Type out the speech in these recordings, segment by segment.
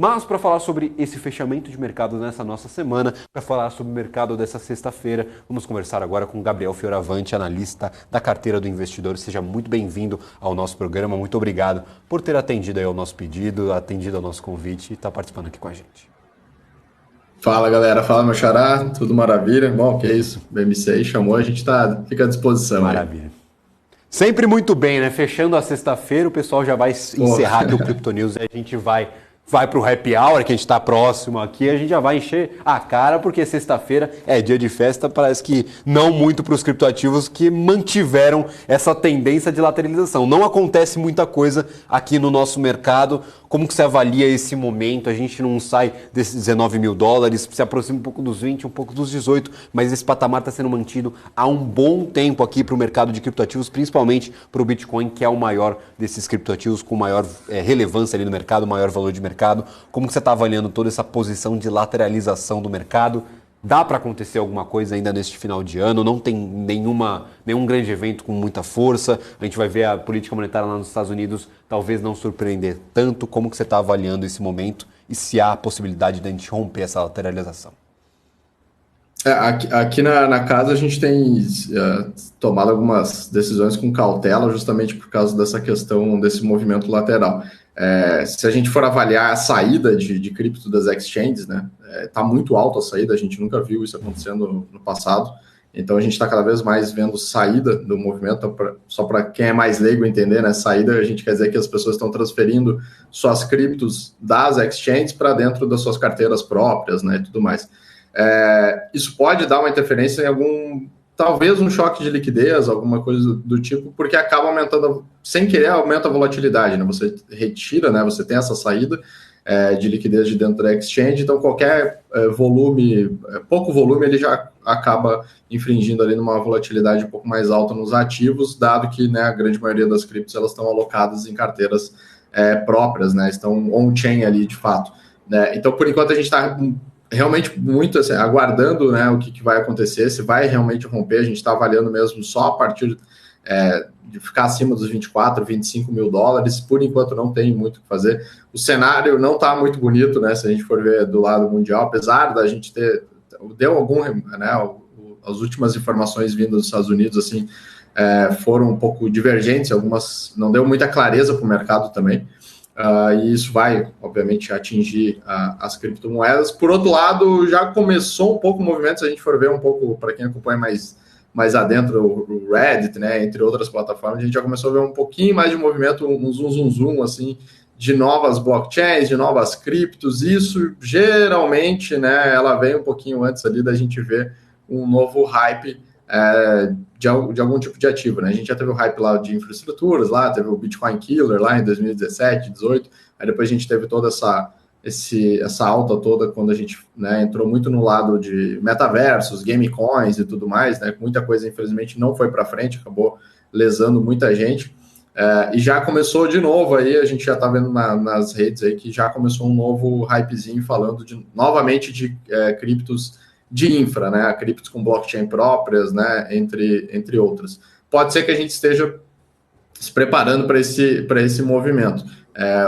Mas para falar sobre esse fechamento de mercado nessa nossa semana, para falar sobre o mercado dessa sexta-feira, vamos conversar agora com Gabriel Fioravanti, analista da carteira do investidor. Seja muito bem-vindo ao nosso programa. Muito obrigado por ter atendido aí ao nosso pedido, atendido ao nosso convite e estar participando aqui com a gente. Fala galera, fala meu xará, tudo maravilha? Bom, que é isso, o BMC aí chamou, a gente fica à disposição. Maravilha. Aí. Sempre muito bem, né? Fechando a sexta-feira, o pessoal já vai encerrar aqui o Crypto News e a gente vai para o happy hour, que a gente está próximo aqui, a gente já vai encher a cara, porque sexta-feira é dia de festa, parece que não muito para os criptoativos que mantiveram essa tendência de lateralização. Não acontece muita coisa aqui no nosso mercado. Como que você avalia esse momento? A gente não sai desses 19 mil dólares, se aproxima um pouco dos 20, um pouco dos 18, mas esse patamar está sendo mantido há um bom tempo aqui para o mercado de criptoativos, principalmente para o Bitcoin, que é o maior desses criptoativos, com maior relevância ali no mercado, maior valor de mercado. Como que você está avaliando toda essa posição de lateralização do mercado? Dá para acontecer alguma coisa ainda neste final de ano? Não tem nenhum grande evento com muita força. A gente vai ver a política monetária lá nos Estados Unidos talvez não surpreender tanto. Como que você está avaliando esse momento e se há a possibilidade de a gente romper essa lateralização? Aqui na casa a gente tem tomado algumas decisões com cautela justamente por causa dessa questão desse movimento lateral. Se a gente for avaliar a saída de cripto das exchanges, né, tá muito alta a saída, a gente nunca viu isso acontecendo no passado, então a gente está cada vez mais vendo saída do movimento, só para quem é mais leigo entender, né, saída a gente quer dizer que as pessoas estão transferindo suas criptos das exchanges para dentro das suas carteiras próprias, né, e tudo mais. Isso pode dar uma interferência em talvez um choque de liquidez, alguma coisa do tipo, porque acaba aumentando, sem querer, aumenta a volatilidade, né? Você retira, né? Você tem essa saída de liquidez de dentro da exchange, então qualquer pouco volume, ele já acaba infringindo ali numa volatilidade um pouco mais alta nos ativos, dado que, né, a grande maioria das criptos elas estão alocadas em carteiras próprias, né? Estão on-chain ali, de fato. Né? Então, por enquanto, a gente está realmente muito assim, aguardando, né, o que vai acontecer, se vai realmente romper. A gente está avaliando mesmo só a partir de ficar acima dos 24, 25 mil dólares. Por enquanto não tem muito o que fazer. O cenário não está muito bonito, né, se a gente for ver do lado mundial, apesar da gente deu algum, né, as últimas informações vindas dos Estados Unidos assim, foram um pouco divergentes, algumas não deu muita clareza para o mercado também. E isso vai, obviamente, atingir as criptomoedas. Por outro lado, já começou um pouco o movimento, se a gente for ver um pouco, para quem acompanha mais adentro, o Reddit, né, entre outras plataformas, a gente já começou a ver um pouquinho mais de movimento, um zoom, assim, de novas blockchains, de novas criptos. Isso, geralmente, né, ela vem um pouquinho antes ali da gente ver um novo hype de algum tipo de ativo, né? A gente já teve o hype lá de infraestruturas, lá teve o Bitcoin Killer lá em 2017, 2018, aí depois a gente teve toda essa alta toda quando a gente, né, entrou muito no lado de metaversos, game coins e tudo mais, né? Muita coisa, infelizmente, não foi para frente, acabou lesando muita gente. E já começou de novo aí, a gente já está vendo nas redes aí que já começou um novo hypezinho falando novamente de criptos de infra, né, criptos com blockchain próprias, né, entre outras. Pode ser que a gente esteja se preparando para esse movimento.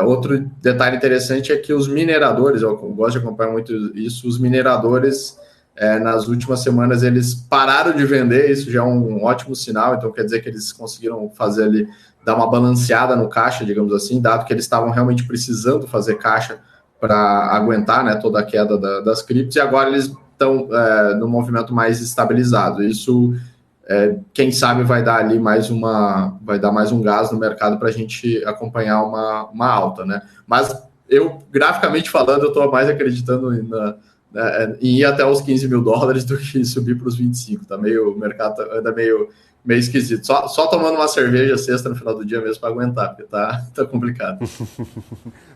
Outro detalhe interessante é que os mineradores, eu gosto de acompanhar muito isso, os mineradores, nas últimas semanas, eles pararam de vender, isso já é um ótimo sinal, então quer dizer que eles conseguiram fazer ali, dar uma balanceada no caixa, digamos assim, dado que eles estavam realmente precisando fazer caixa para aguentar, né, toda a queda das criptos, e agora eles estão no movimento mais estabilizado. Isso, quem sabe, vai dar mais um gás no mercado para a gente acompanhar uma alta, né? Mas eu, graficamente falando, eu estou mais acreditando em ir até os 15 mil dólares do que subir para os 25. O mercado anda meio esquisito. Só tomando uma cerveja sexta no final do dia mesmo para aguentar, porque tá complicado.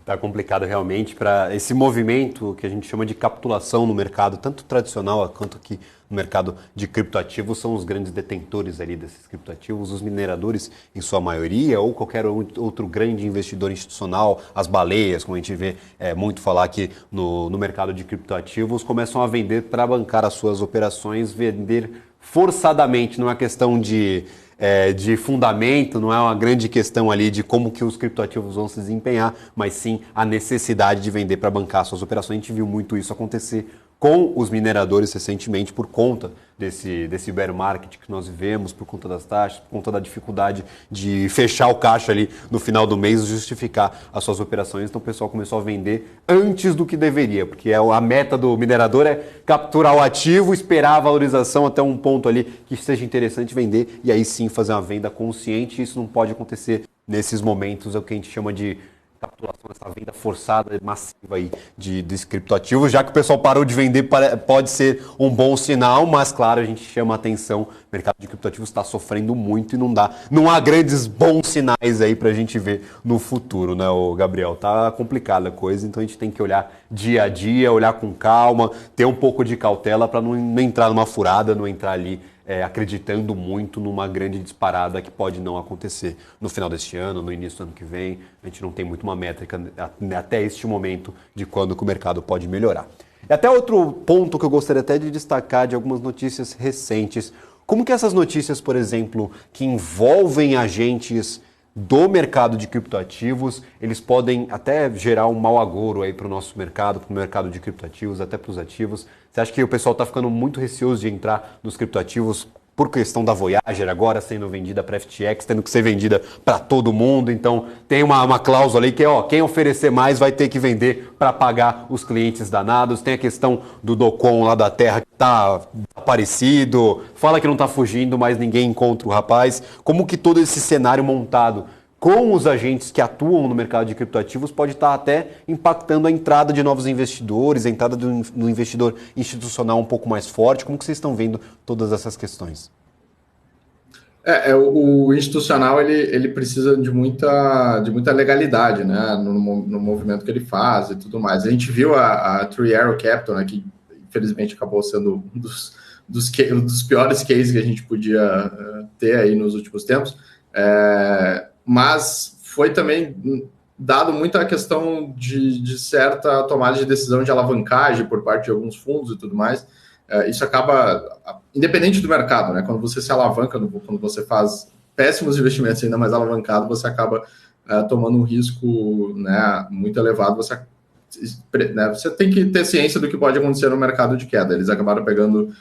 Tá complicado realmente para esse movimento que a gente chama de capitulação no mercado, tanto tradicional quanto aqui no mercado de criptoativos, são os grandes detentores ali desses criptoativos, os mineradores em sua maioria, ou qualquer outro grande investidor institucional, as baleias, como a gente vê muito falar aqui no mercado de criptoativos, começam a vender para bancar as suas operações, vender forçadamente, não é questão de de fundamento, não é uma grande questão ali de como que os criptoativos vão se desempenhar, mas sim a necessidade de vender para bancar suas operações. A gente viu muito isso acontecer com os mineradores recentemente por conta desse bear market que nós vivemos, por conta das taxas, por conta da dificuldade de fechar o caixa ali no final do mês e justificar as suas operações. Então o pessoal começou a vender antes do que deveria, porque a meta do minerador é capturar o ativo, esperar a valorização até um ponto ali que seja interessante vender e aí sim fazer uma venda consciente. Isso não pode acontecer nesses momentos, é o que a gente chama de capitulação, essa venda forçada, massiva aí de criptoativos. Já que o pessoal parou de vender, pode ser um bom sinal, mas claro, a gente chama a atenção, o mercado de criptoativos está sofrendo muito e não há grandes bons sinais aí para a gente ver no futuro, né, Gabriel? Tá complicada a coisa, então a gente tem que olhar dia a dia, olhar com calma, ter um pouco de cautela para não entrar numa furada, não entrar ali acreditando muito numa grande disparada que pode não acontecer no final deste ano, no início do ano que vem. A gente não tem muito uma métrica até este momento de quando que o mercado pode melhorar. E até outro ponto que eu gostaria até de destacar de algumas notícias recentes. Como que essas notícias, por exemplo, que envolvem agentes do mercado de criptoativos, eles podem até gerar um mau agouro aí para o nosso mercado, para o mercado de criptoativos, até para os ativos. Você acha que o pessoal está ficando muito receoso de entrar nos criptoativos por questão da Voyager agora sendo vendida para FTX, tendo que ser vendida para todo mundo? Então tem uma cláusula aí que é, quem oferecer mais vai ter que vender para pagar os clientes danados. Tem a questão do Docon lá da Terra que está aparecido, fala que não está fugindo, mas ninguém encontra o rapaz. Como que todo esse cenário montado com os agentes que atuam no mercado de criptoativos pode estar até impactando a entrada de novos investidores, a entrada do investidor institucional um pouco mais forte? Como que vocês estão vendo todas essas questões? O institucional ele precisa de muita legalidade, né, no movimento que ele faz e tudo mais. A gente viu a Three Arrow Capital, né, que infelizmente acabou sendo um dos piores cases que a gente podia ter aí nos últimos tempos. Mas foi também dado muito a questão de certa tomada de decisão de alavancagem por parte de alguns fundos e tudo mais. Isso acaba, independente do mercado, né? Quando você se alavanca, quando você faz péssimos investimentos ainda mais alavancado, você acaba tomando um risco, né, muito elevado. Você tem que ter ciência do que pode acontecer no mercado de queda. Eles acabaram pegando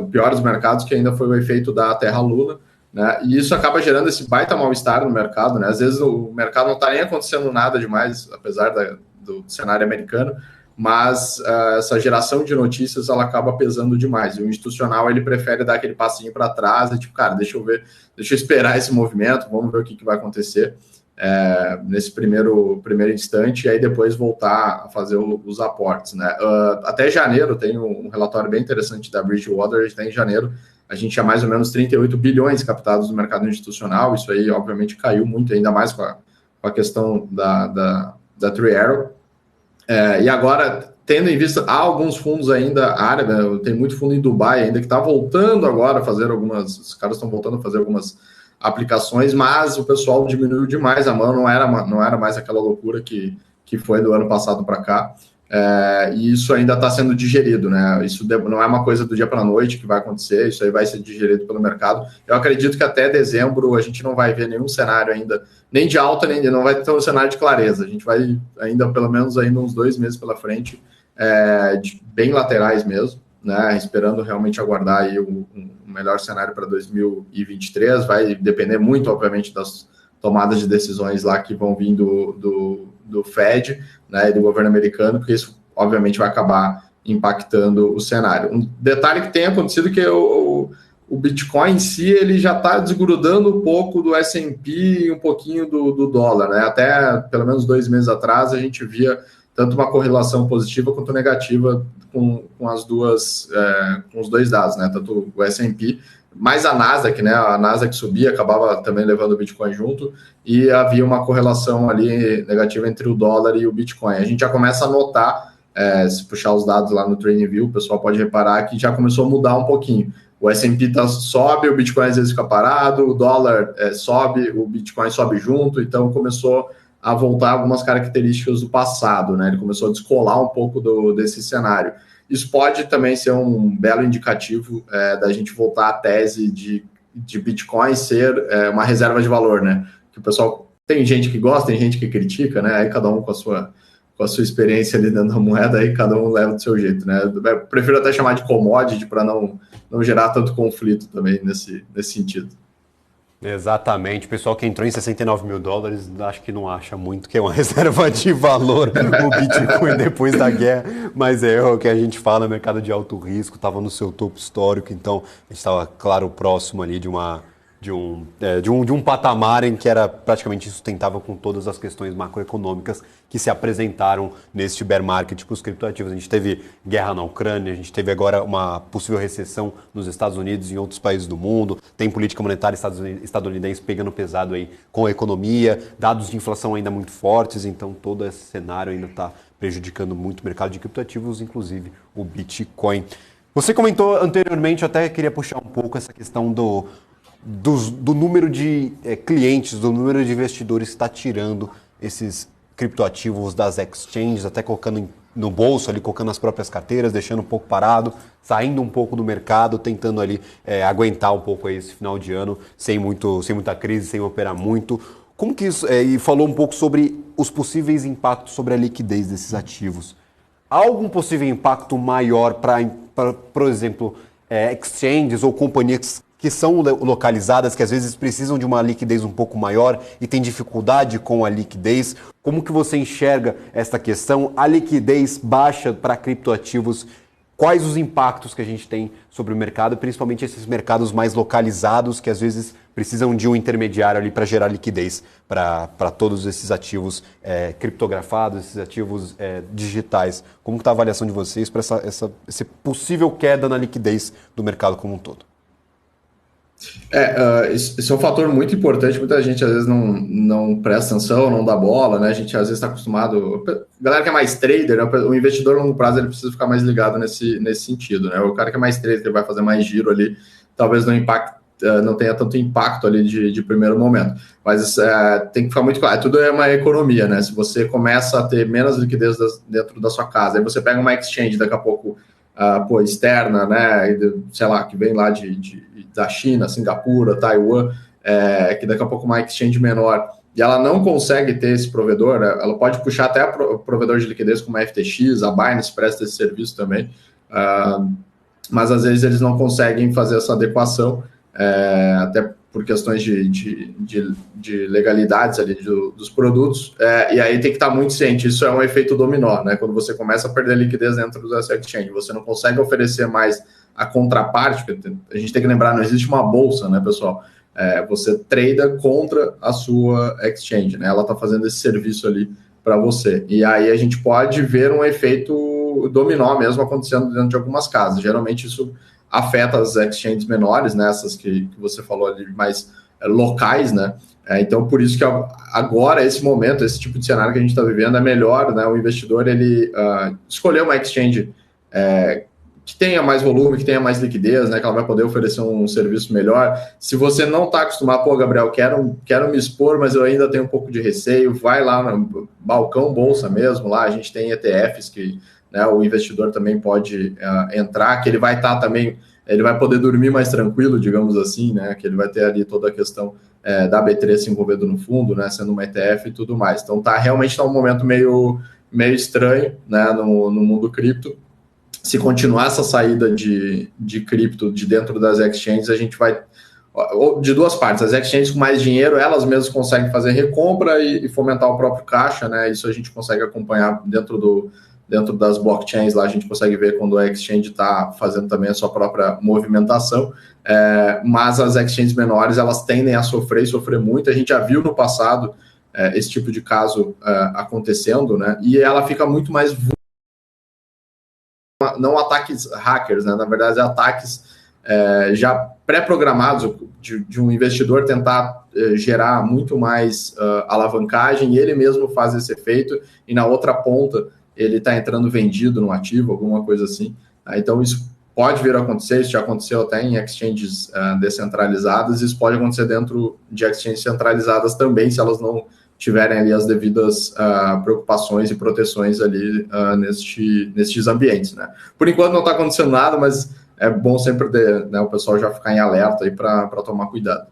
o pior dos mercados, que ainda foi o efeito da Terra Luna, né? E isso acaba gerando esse baita mal-estar no mercado, né? Às vezes o mercado não está nem acontecendo nada demais, apesar do cenário americano, mas essa geração de notícias ela acaba pesando demais. E o institucional ele prefere dar aquele passinho para trás, e tipo, cara, deixa eu esperar esse movimento, vamos ver o que vai acontecer nesse primeiro instante, e aí depois voltar a fazer os aportes, né? Até janeiro tem um relatório bem interessante da Bridgewater. Até em janeiro a gente tinha mais ou menos 38 bilhões captados no mercado institucional. Isso aí, obviamente, caiu muito, ainda mais com a questão da Three Arrow. E agora, tendo em vista, há alguns fundos ainda árabes, tem muito fundo em Dubai ainda que está voltando agora a fazer os caras estão voltando a fazer algumas aplicações, mas o pessoal diminuiu demais a mão, não era mais aquela loucura que foi do ano passado para cá. E isso ainda está sendo digerido, né? Isso não é uma coisa do dia para a noite que vai acontecer, isso aí vai ser digerido pelo mercado. Eu acredito que até dezembro a gente não vai ver nenhum cenário ainda, nem de alta, nem não vai ter um cenário de clareza. A gente vai ainda, pelo menos, ainda uns 2 meses pela frente, bem laterais mesmo, né? Esperando realmente aguardar aí um melhor cenário para 2023. Vai depender muito, obviamente, das tomadas de decisões lá que vão vir do Fed, né, e do governo americano, porque isso, obviamente, vai acabar impactando o cenário. Um detalhe que tem acontecido é que o Bitcoin em si ele já está desgrudando um pouco do S&P e um pouquinho do dólar, né? Até pelo menos 2 meses atrás a gente via tanto uma correlação positiva quanto negativa com as duas, com os dois dados, né? Tanto o S&P, mais a Nasdaq, né? A Nasdaq subia, acabava também levando o Bitcoin junto, e havia uma correlação ali negativa entre o dólar e o Bitcoin. A gente já começa a notar, se puxar os dados lá no TradingView, o pessoal pode reparar que já começou a mudar um pouquinho. O S&P sobe, o Bitcoin às vezes fica parado, o dólar sobe, o Bitcoin sobe junto, então começou a voltar algumas características do passado, né? Ele começou a descolar um pouco desse cenário. Isso pode também ser um belo indicativo da gente voltar à tese de de Bitcoin ser uma reserva de valor, né? Que o pessoal, tem gente que gosta, tem gente que critica, né? Aí cada um com a sua experiência ali dentro da moeda, aí cada um leva do seu jeito, né? Eu prefiro até chamar de commodity para não gerar tanto conflito também nesse sentido. Exatamente. O pessoal que entrou em US$ 69 mil, acho que não acha muito que é uma reserva de valor o Bitcoin depois da guerra, mas é o que a gente fala, mercado de alto risco, estava no seu topo histórico, então a gente estava, claro, próximo ali de um patamar em que era praticamente insustentável com todas as questões macroeconômicas que se apresentaram neste bear market para os criptoativos. A gente teve guerra na Ucrânia, a gente teve agora uma possível recessão nos Estados Unidos e em outros países do mundo, tem política monetária estadunidense pegando pesado aí com a economia, dados de inflação ainda muito fortes, então todo esse cenário ainda está prejudicando muito o mercado de criptoativos, inclusive o Bitcoin. Você comentou anteriormente, eu até queria puxar um pouco essa questão do número de clientes, do número de investidores que está tirando esses criptoativos das exchanges, até colocando no bolso, ali colocando nas próprias carteiras, deixando um pouco parado, saindo um pouco do mercado, tentando ali aguentar um pouco aí esse final de ano, sem muita crise, sem operar muito. Como que isso... e falou um pouco sobre os possíveis impactos sobre a liquidez desses ativos. Há algum possível impacto maior para, por exemplo, exchanges ou companhias que são localizadas, que às vezes precisam de uma liquidez um pouco maior e tem dificuldade com a liquidez? Como que você enxerga esta questão? A liquidez baixa para criptoativos, quais os impactos que a gente tem sobre o mercado, principalmente esses mercados mais localizados, que às vezes precisam de um intermediário ali para gerar liquidez para todos esses ativos criptografados, esses ativos digitais? Como está a avaliação de vocês para essa possível queda na liquidez do mercado como um todo? Isso é um fator muito importante. Muita gente às vezes não presta atenção, não dá bola, né? A gente às vezes está acostumado. A galera que é mais trader, né? O investidor a longo prazo ele precisa ficar mais ligado nesse sentido, né? O cara que é mais trader, que vai fazer mais giro ali, talvez não tenha tanto impacto ali de primeiro momento. Mas tem que ficar muito claro, tudo é uma economia, né? Se você começa a ter menos liquidez dentro da sua casa, aí você pega uma exchange daqui a pouco externa, né? Sei lá, que vem lá da China, Singapura, Taiwan, que daqui a pouco uma exchange menor, e ela não consegue ter esse provedor, ela pode puxar até o provedor de liquidez como a FTX, a Binance presta esse serviço também, mas às vezes eles não conseguem fazer essa adequação, até por questões de legalidades ali dos produtos, e aí tem que estar muito ciente, isso é um efeito dominó, né? Quando você começa a perder liquidez dentro dessa exchange, você não consegue oferecer mais a contraparte, porque a gente tem que lembrar, não existe uma bolsa, né, pessoal? Você trada contra a sua exchange, né? Ela está fazendo esse serviço ali para você. E aí a gente pode ver um efeito dominó mesmo acontecendo dentro de algumas casas. Geralmente isso afeta as exchanges menores, né? Essas que você falou ali, mais locais, né? Então, por isso que agora, esse momento, esse tipo de cenário que a gente está vivendo é melhor, né? O investidor, ele escolher uma exchange que tenha mais volume, que tenha mais liquidez, né? Que ela vai poder oferecer um serviço melhor. Se você não está acostumado, Gabriel, quero me expor, mas eu ainda tenho um pouco de receio, vai lá no balcão bolsa mesmo, lá a gente tem ETFs que, né, o investidor também pode entrar, que ele vai estar também, ele vai poder dormir mais tranquilo, digamos assim, né? Que ele vai ter ali toda a questão da B3 se envolvendo no fundo, né? Sendo uma ETF e tudo mais. Então realmente está um momento meio estranho, né? No mundo cripto. Se continuar essa saída de cripto de dentro das exchanges, a gente vai... De duas partes, as exchanges com mais dinheiro, elas mesmas conseguem fazer recompra e fomentar o próprio caixa, né? Isso a gente consegue acompanhar dentro das blockchains, lá a gente consegue ver quando a exchange está fazendo também a sua própria movimentação, mas as exchanges menores, elas tendem a sofrer muito. A gente já viu no passado esse tipo de caso acontecendo, né? E ela fica muito mais... Não ataques hackers, né? Na verdade, ataques já pré-programados de um investidor tentar gerar muito mais alavancagem, e ele mesmo faz esse efeito, e na outra ponta ele está entrando vendido no ativo, alguma coisa assim. Então isso pode vir a acontecer, isso já aconteceu até em exchanges descentralizadas, isso pode acontecer dentro de exchanges centralizadas também, se elas não tiverem ali as devidas preocupações e proteções ali nestes ambientes, né? Por enquanto não está acontecendo nada, mas é bom sempre né, o pessoal já ficar em alerta aí para tomar cuidado.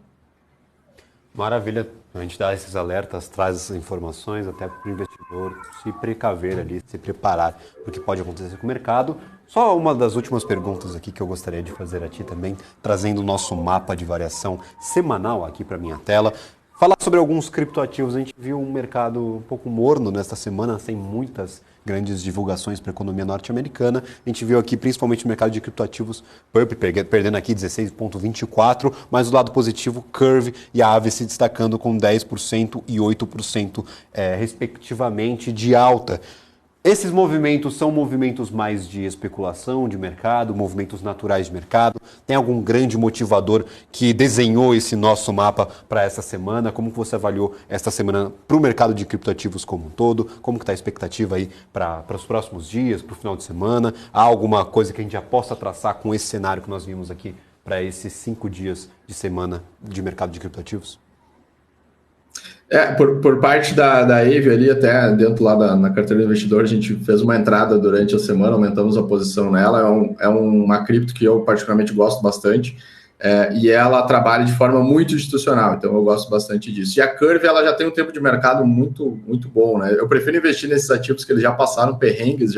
Maravilha, a gente dá esses alertas, traz essas informações até para o investidor se precaver ali, se preparar, porque pode acontecer com o mercado. Só uma das últimas perguntas aqui que eu gostaria de fazer a ti também, trazendo o nosso mapa de variação semanal aqui para minha tela. Falar sobre alguns criptoativos, a gente viu um mercado um pouco morno nesta semana, sem muitas grandes divulgações para a economia norte-americana. A gente viu aqui principalmente o mercado de criptoativos, Purp perdendo aqui 16,24%, mas do lado positivo, Curve e Aave se destacando com 10% e 8%, respectivamente, de alta. Esses movimentos são movimentos mais de especulação de mercado, movimentos naturais de mercado? Tem algum grande motivador que desenhou esse nosso mapa para essa semana? Como que você avaliou esta semana para o mercado de criptoativos como um todo? Como que está a expectativa aí para os próximos dias, para o final de semana? Há alguma coisa que a gente já possa traçar com esse cenário que nós vimos aqui para esses 5 dias de semana de mercado de criptoativos? Por parte da Aave ali, até dentro lá na carteira do investidor, a gente fez uma entrada durante a semana, aumentamos a posição nela, é uma cripto que eu particularmente gosto bastante, e ela trabalha de forma muito institucional, então eu gosto bastante disso. E a Curve, ela já tem um tempo de mercado muito, muito bom, né? Eu prefiro investir nesses ativos que eles já passaram perrengues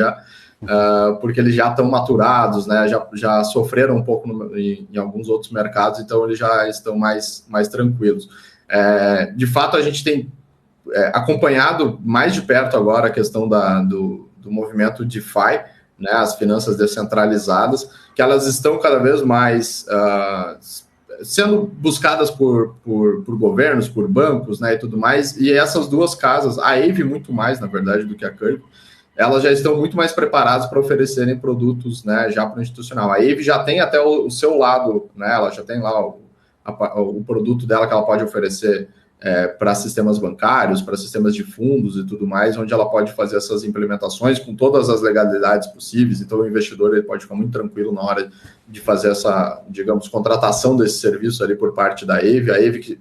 porque eles já estão maturados, né? Já sofreram um pouco em alguns outros mercados, então eles já estão mais tranquilos. De fato, a gente tem acompanhado mais de perto agora a questão do movimento DeFi, né, as finanças descentralizadas, que elas estão cada vez mais sendo buscadas por governos, por bancos, né, e tudo mais, e essas duas casas, a Aave muito mais, na verdade, do que a Curve, elas já estão muito mais preparadas para oferecerem produtos, né, já para o institucional. A Aave já tem até o seu lado, né, ela já tem lá o produto dela que ela pode oferecer para sistemas bancários, para sistemas de fundos e tudo mais, onde ela pode fazer essas implementações com todas as legalidades possíveis. Então, o investidor ele pode ficar muito tranquilo na hora de fazer essa, digamos, contratação desse serviço ali por parte da Aave. A Aave que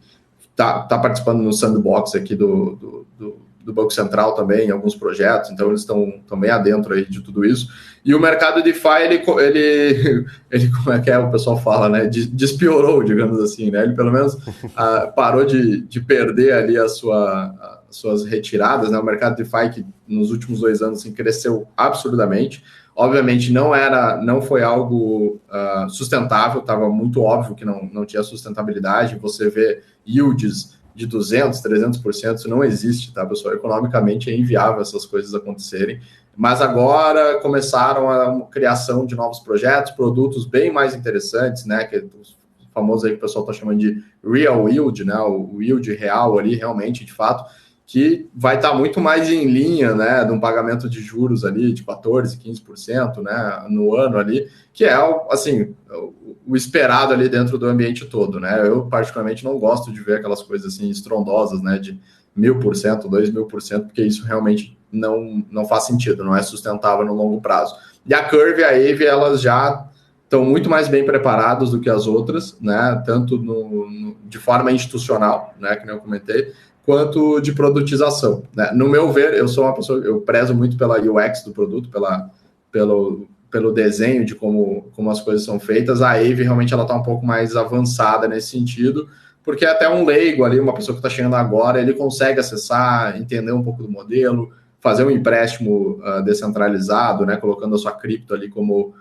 está participando no sandbox aqui do Banco Central também, em alguns projetos, então eles estão bem adentro aí de tudo isso. E o mercado DeFi, ele como é que o pessoal fala, né? Despiorou, digamos assim, né? Ele pelo menos parou de perder ali as suas retiradas, né? O mercado DeFi que nos últimos 2 anos assim, cresceu absurdamente. Obviamente não foi algo sustentável, estava muito óbvio que não tinha sustentabilidade. Você vê yields de 200%, 300%, isso não existe, tá, pessoal? Economicamente é inviável essas coisas acontecerem, mas agora começaram a criação de novos projetos, produtos bem mais interessantes, né, que os famosos aí que o pessoal está chamando de real yield, né, o yield real ali, realmente, de fato, que vai estar muito mais em linha, né, de um pagamento de juros ali de 14%, 15%, né, no ano ali, que é, assim, o esperado ali dentro do ambiente todo, né? Eu, particularmente, não gosto de ver aquelas coisas assim estrondosas, né, de 1.000%, 2.000%, porque isso realmente não faz sentido, não é sustentável no longo prazo. E a Curve e a Aave, elas já estão muito mais bem preparadas do que as outras, né, tanto de forma institucional, né, que nem eu comentei, quanto de produtização, né? No meu ver, eu sou uma pessoa, eu prezo muito pela UX do produto, pelo desenho de como as coisas são feitas. A Aave realmente ela está um pouco mais avançada nesse sentido, porque até um leigo ali, uma pessoa que está chegando agora, ele consegue acessar, entender um pouco do modelo, fazer um empréstimo descentralizado, né, colocando a sua cripto ali como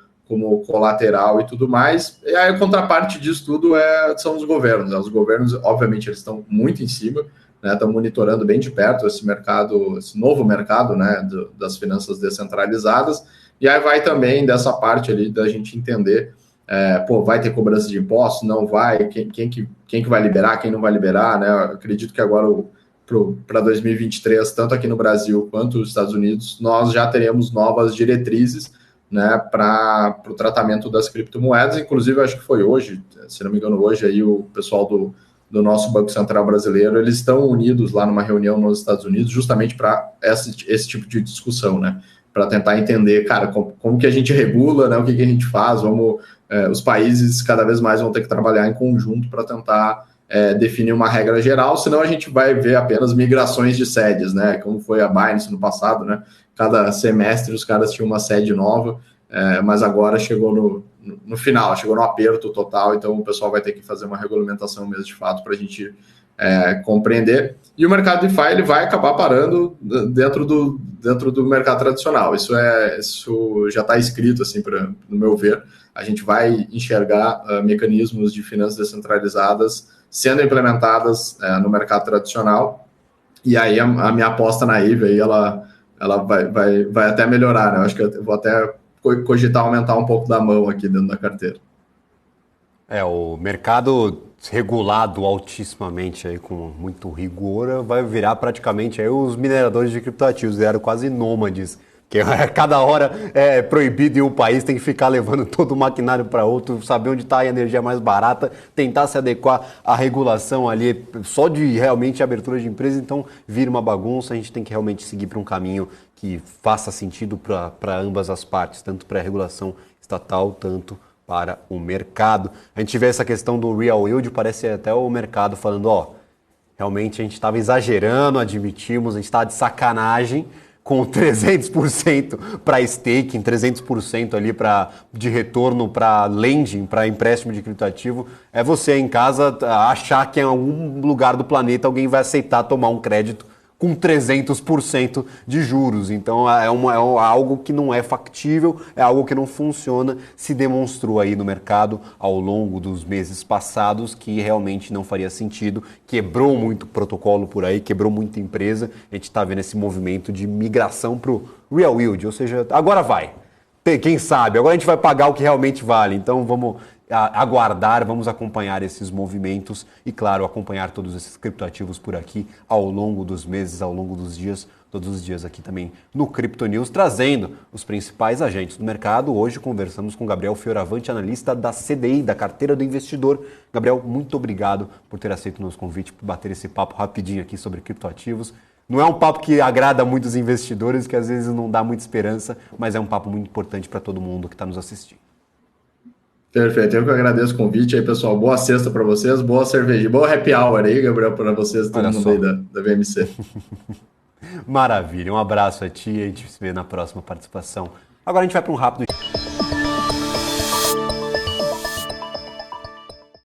colateral e tudo mais. E aí a contraparte disso tudo são os governos, né? Os governos, obviamente, eles estão muito em cima, né, estão monitorando bem de perto esse mercado, esse novo mercado, né, das finanças descentralizadas. E aí vai também dessa parte ali da gente entender, vai ter cobrança de impostos? Não vai? Quem que vai liberar? Quem não vai liberar? Né? Eu acredito que agora para 2023, tanto aqui no Brasil quanto nos Estados Unidos, nós já teremos novas diretrizes, né, para o tratamento das criptomoedas. Inclusive, acho que foi hoje, se não me engano, hoje aí o pessoal do nosso Banco Central brasileiro, eles estão unidos lá numa reunião nos Estados Unidos justamente para esse tipo de discussão, né? Para tentar entender, cara, como que a gente regula, né? O que a gente faz, os países cada vez mais vão ter que trabalhar em conjunto para tentar definir uma regra geral, senão a gente vai ver apenas migrações de sedes, né? Como foi a Binance no passado, né? Cada semestre os caras tinham uma sede nova, mas agora chegou no final, chegou no aperto total, então o pessoal vai ter que fazer uma regulamentação mesmo de fato para a gente compreender. E o mercado DeFi ele vai acabar parando dentro do mercado tradicional. Isso já está escrito, assim, no meu ver. A gente vai enxergar mecanismos de finanças descentralizadas sendo implementadas no mercado tradicional. E aí a minha aposta na Aave aí ela vai até melhorar, né? Eu acho que eu vou até cogitar aumentar um pouco da mão aqui dentro da carteira. O mercado regulado altissimamente aí, com muito rigor, vai virar praticamente aí os mineradores de criptoativos, eram quase nômades, que cada hora é proibido e o país tem que ficar levando todo o maquinário para outro, saber onde está a energia mais barata, tentar se adequar à regulação ali, só de realmente abertura de empresa, então vira uma bagunça, a gente tem que realmente seguir para um caminho que faça sentido para ambas as partes, tanto para a regulação estatal, tanto para o mercado. A gente vê essa questão do real yield, parece até o mercado falando, realmente a gente estava exagerando, admitimos, a gente estava de sacanagem com 300% para staking, 300% ali de retorno para lending, para empréstimo de criptoativo. É você em casa achar que em algum lugar do planeta alguém vai aceitar tomar um crédito com 300% de juros. Então é algo que não é factível, é algo que não funciona, se demonstrou aí no mercado ao longo dos meses passados que realmente não faria sentido, quebrou muito protocolo por aí, quebrou muita empresa, a gente está vendo esse movimento de migração para o real yield, ou seja, agora vai, quem sabe, agora a gente vai pagar o que realmente vale, então vamos aguardar, vamos acompanhar esses movimentos e, claro, acompanhar todos esses criptoativos por aqui ao longo dos meses, ao longo dos dias, todos os dias aqui também no Crypto News, trazendo os principais agentes do mercado. Hoje conversamos com Gabriel Fioravante, analista da CDI, da Carteira do Investidor. Gabriel, muito obrigado por ter aceito o nosso convite, por bater esse papo rapidinho aqui sobre criptoativos. Não é um papo que agrada muitos investidores, que às vezes não dá muita esperança, mas é um papo muito importante para todo mundo que está nos assistindo. Perfeito, eu que agradeço o convite aí, pessoal. Boa sexta para vocês, boa cerveja, boa happy hour aí, Gabriel, para vocês, todo mundo aí da VMC. Maravilha, um abraço a ti e a gente se vê na próxima participação. Agora a gente vai para um rápido...